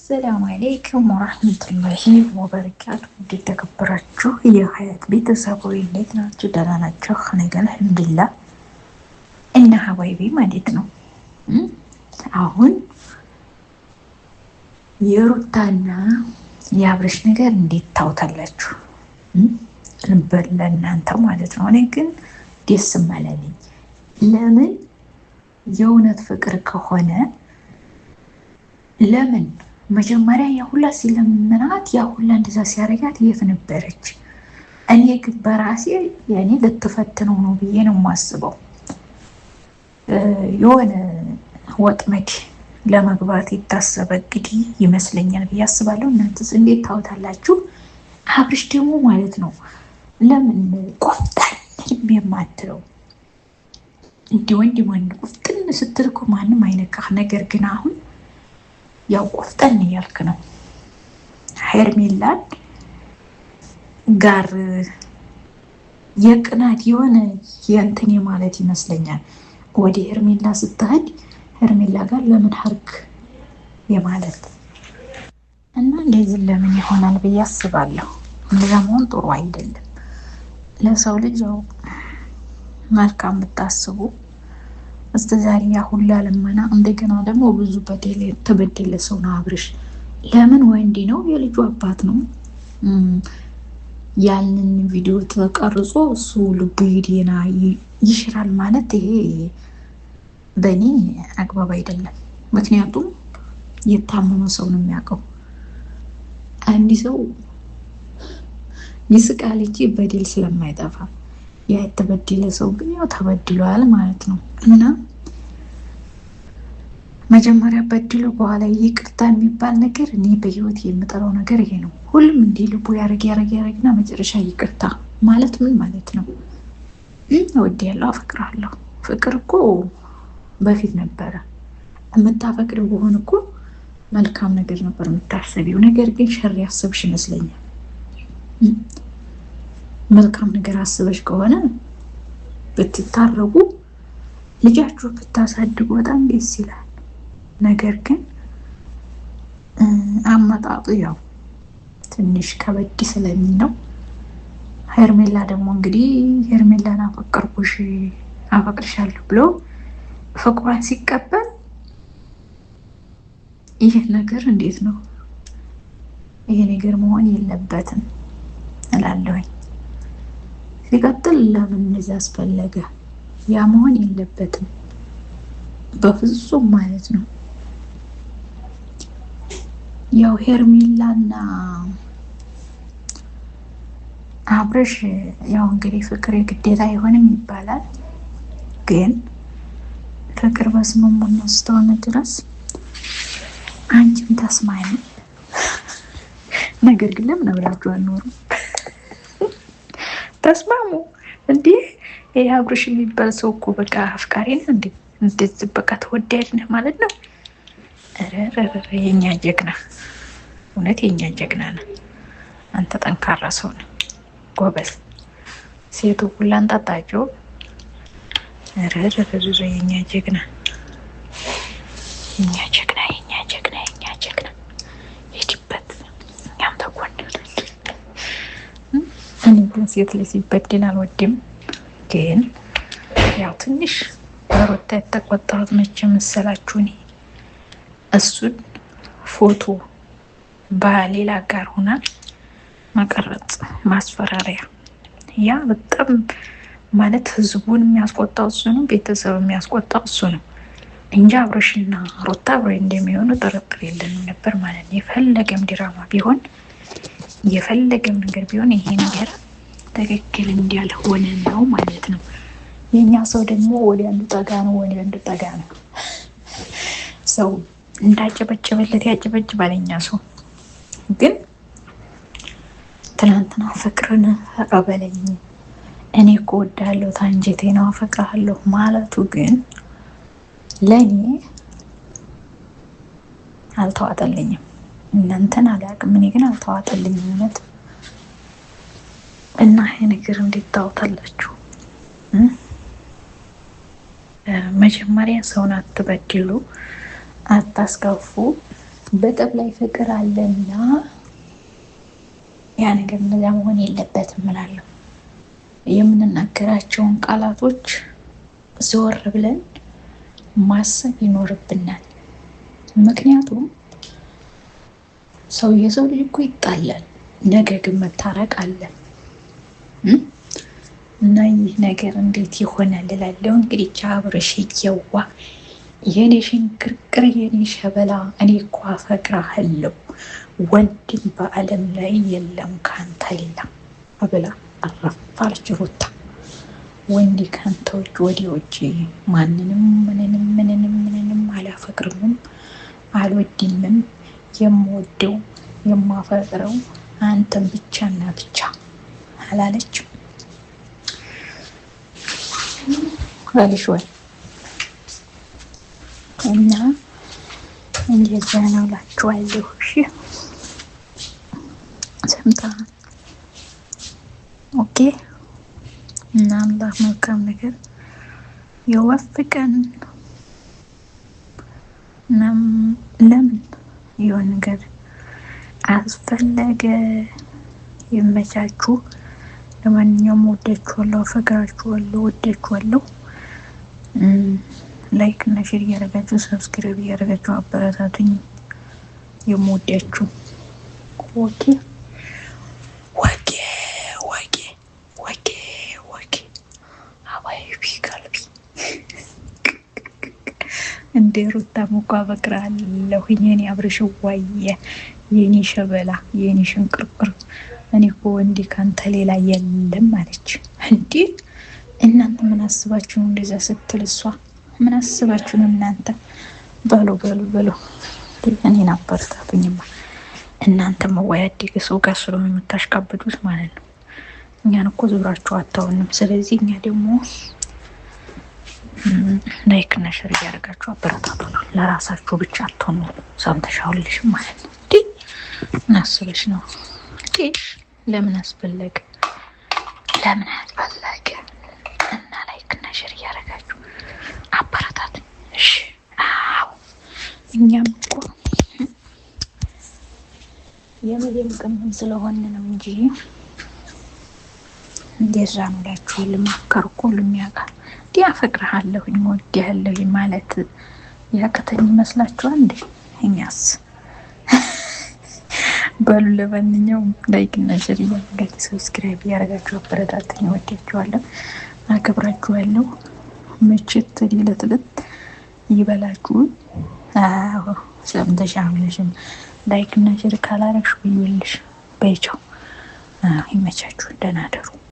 ሰላም አለይኩም ወራህመቱላሂ ወበረካቱ። እንዴት ተከበራችሁ የሀያት ቤተሰቦች እንዴት ናችሁ? ደህና ናችሁ? እኔ ጋር አልሐምዱሊላህ። እና ሀባይቢ ማለት ነው አሁን የሩታና የአብርሽ ነገር እንዴት ታውታላችሁ? ለእናንተ ማለት ነው። እኔ ግን ደስ አላለኝ። ለምን የእውነት ፍቅር ከሆነ ለምን መጀመሪያ ያሁላ ሲለምናት ያሁላ እንደዛ ሲያረጋት የት ነበረች? እኔ ግን በራሴ ያኔ ልትፈትነው ነው ብዬ ነው የማስበው። የሆነ ወጥመድ ለመግባት የታሰበ እንግዲህ ይመስለኛል ብዬ አስባለሁ። እናንተስ እንዴት ታውታላችሁ? አብርሽ ደግሞ ማለት ነው ለምን ቆፍጠን የማትለው እንዲህ ወንድ ቆፍጠን ስትል እኮ ማንም አይነካህ። ነገር ግን አሁን ያው ቆፍጠን እያልክ ነው። ሄርሜላን ጋር የቅናት የሆነ የእንትን ማለት ይመስለኛል። ወደ ሄርሜላ ስትሄድ ሄርሜላ ጋር ለምን ሀርክ የማለት እና እንደዚህ ለምን ይሆናል ብዬ አስባለሁ። እንደዛ መሆን ጥሩ አይደለም። ለሰው ልጅ ያው መልካም ብታስቡ እስከ ዛሬ ያ ሁላ ልመና እንደገና ደግሞ ብዙ በደል ተበደለ ሰው ነው አብርሽ። ለምን ወንድ ነው፣ የልጁ አባት ነው። ያንን ቪዲዮ ተቀርጾ እሱ ልቡ ይዴና ይሽራል ማለት ይሄ በእኔ አግባብ አይደለም። ምክንያቱም የታመመ ሰው ነው የሚያውቀው። አንድ ሰው ይስቃል እንጂ በደል ስለማይጠፋ ያ የተበደለ ሰው ግን ያው ተበድሏል ማለት ነው። እና መጀመሪያ በድሎ በኋላ ይቅርታ የሚባል ነገር እኔ በህይወት የምጠላው ነገር ይሄ ነው። ሁሉም እንዲህ ልቡ ያረግና መጨረሻ ይቅርታ ማለት ምን ማለት ነው? እወድሃለሁ፣ አፈቅርሃለሁ። ፍቅር እኮ በፊት ነበረ። የምታፈቅሪው በሆነ እኮ መልካም ነገር ነበር የምታስቢው። ነገር ግን ሸር ያሰብሽ ይመስለኛል። መልካም ነገር አስበሽ ከሆነ ብትታረቁ ልጃችሁ ብታሳድጉ በጣም ደስ ይላል። ነገር ግን አመጣጡ ያው ትንሽ ከበድ ስለሚል ነው። ሄርሜላ ደግሞ እንግዲህ ሄርሜላን አፈቅርሻለሁ ብሎ ፍቅሯን ሲቀበል ይህ ነገር እንዴት ነው? ይሄ ነገር መሆን የለበትም እላለሁኝ። ሲቀጥል ለምን እንደዚህ አስፈለገ? ያ መሆን የለበትም በፍጹም ማለት ነው። ያው ሄርሜላና አብርሽ ያው እንግዲህ ፍቅር የግዴታ አይሆንም ይባላል። ግን ፍቅር በስምምነት እስከሆነ ድረስ አንቺም ተስማሚ። ነገር ግን ለምን አብራችሁ አኖሩ? ተስማሙ እንዴ? ይሄ አብርሽ የሚባል ሰው እኮ በቃ አፍቃሪ ነው እንዴ? እንደዚህ በቃ ተወዳጅ ነህ ማለት ነው። ረረረ የኛ ጀግና፣ እውነት የኛ ጀግና ነህ አንተ። ጠንካራ ሰው ነህ፣ ጎበዝ። ሴቱ ሁላ እንጣጣቸው። ረረረ የኛ ጀግና፣ የኛ ጀግና፣ የኛ ጀግና፣ የኛ ጀግና። ሂድበት፣ እኛም ተጎንደን። እኔ ግን ሴት ልጅ ሲበድል አልወድም። ግን ያው ትንሽ በሩታ የተቆጣሁት መቼ መሰላችሁ? እኔ እሱን ፎቶ በሌላ ጋር ሆና መቀረጽ ማስፈራሪያ፣ ያ በጣም ማለት ህዝቡን የሚያስቆጣው እሱ ነው፣ ቤተሰብ የሚያስቆጣው እሱ ነው እንጂ አብርሽና ሩታ አብረው እንደሚሆኑ ጥርጥር የለንም ነበር ማለት ነው። የፈለገም ድራማ ቢሆን የፈለገም ነገር ቢሆን ይሄ ነገር ትክክል እንዳልሆነ ነው ማለት ነው። የኛ ሰው ደግሞ ወደ አንዱ ጠጋ ነው፣ ወደ አንዱ ጠጋ ነው። ሰው እንዳጨበጨበለት ያጨበጭባል። የኛ ሰው ግን ትናንትና ፍቅርን ተቀበለኝ እኔ እኮ እወድሃለሁ ታንጀቴ ነው አፈቅርሃለሁ ማለቱ ግን ለእኔ አልተዋጠልኝም። እናንተን አላውቅም፣ እኔ ግን አልተዋጠልኝም እውነት። እና ይሄ ነገር እንዴት ታውታላችሁ? መጀመሪያ ሰውን አትበድሉ፣ አታስከፉ። በጠብ ላይ ፍቅር አለና ያ ነገር እንደዛ መሆን የለበትም እላለሁ። የምንናገራቸውን ቃላቶች ዘወር ብለን ማሰብ ይኖርብናል። ምክንያቱም የሰው ልጅ እኮ ይጣላል፣ ነገ ግን መታረቅ አለ እና ይህ ነገር እንዴት ይሆናል እላለሁ። እንግዲህ አብርሽ እየዋ የኔ ሽንቅርቅር የኔ ሸበላ እኔ እኮ አፈቅርሃለሁ ወንድም በዓለም ላይ የለም ካንተ ሌላ ብላ አረፋለች ሩታ። ወንድ ካንተ ውጭ ማንንም ምንንም አላፈቅርምም አልወድምም። የምወደው የማፈቅረው አንተን ብቻና ብቻ አላለችም አልሽ ወይ? እና እንደዛ ነው እላችኋለሁ። እሺ ሰምተሃል? ኦኬ። እና አላህ መልካም ነገር ይወፍቀን። ለምን የሆነ ነገር አስፈለገ? ይመቻችሁ። ለማንኛውም ወዳችኋለሁ፣ አፈቅራችኋለሁ፣ ወዳችኋለሁ። ላይክ እና ሼር እያደረጋችሁ ሰብስክራይብ እያደረጋችሁ አበረታቱኝ። የምወዳችሁ ኦኬ አባይቢ ቀልቢ እንደ ሩታ ሙቋ አፈቅርሃለሁ የኔ አብርሽዋየ የኔ ሸበላ የኔ ሽንቅርቅር እኔ እኮ ወንድ ካንተ ሌላ የለም አለች። እንዴ እናንተ ምን አስባችሁ ነው እንደዛ ስትል? እሷ ምን አስባችሁ ነው እናንተ? በሉ እኔን አበረታቱኝማ። እናንተ መወያደግ ሰው ጋር ስለሆነ የምታሽቃብጡት ማለት ነው። እኛን እኮ ዙራችሁ አታውንም። ስለዚህ እኛ ደግሞ ላይክ እና ሼር እያደረጋችሁ አበረታቱ ነው። ለራሳችሁ ብቻ አትሆኑ። ሰምተሻውልሽም ማለት ነው። እንዴ ምን አስበሽ ነው? እንዴ ለምን አስፈለገ? እና ላይክ እና ሼር እያደረጋችሁ አበረታቱ። እሺ አዎ እኛም እኮ የመደም ቅመም ስለሆነ ነው እንጂ እንደዛ ነው እላችኋለሁ። ማፍቀር እኮ ሁሉም ያውቃል። አፈቅርሃለሁኝ ወድሃለሁኝ ማለት ያቅተኝ ይመስላችኋል እንዴ? እኛስ በሉ ለማንኛውም ላይክ እና ሼር እያደረጋችሁ ሰብስክራይብ እያደረጋችሁ አበረታቱኝ። ወዳችኋለሁ፣ አከብራችኋለሁ። ምችት ሊለጥልጥ ይበላችሁ። አዎ ሰምተሻለሽም። ላይክ እና ሼር ካላረግሽ ይኸውልሽ በይቻው። ይመቻችሁ። ደህና ደሩ።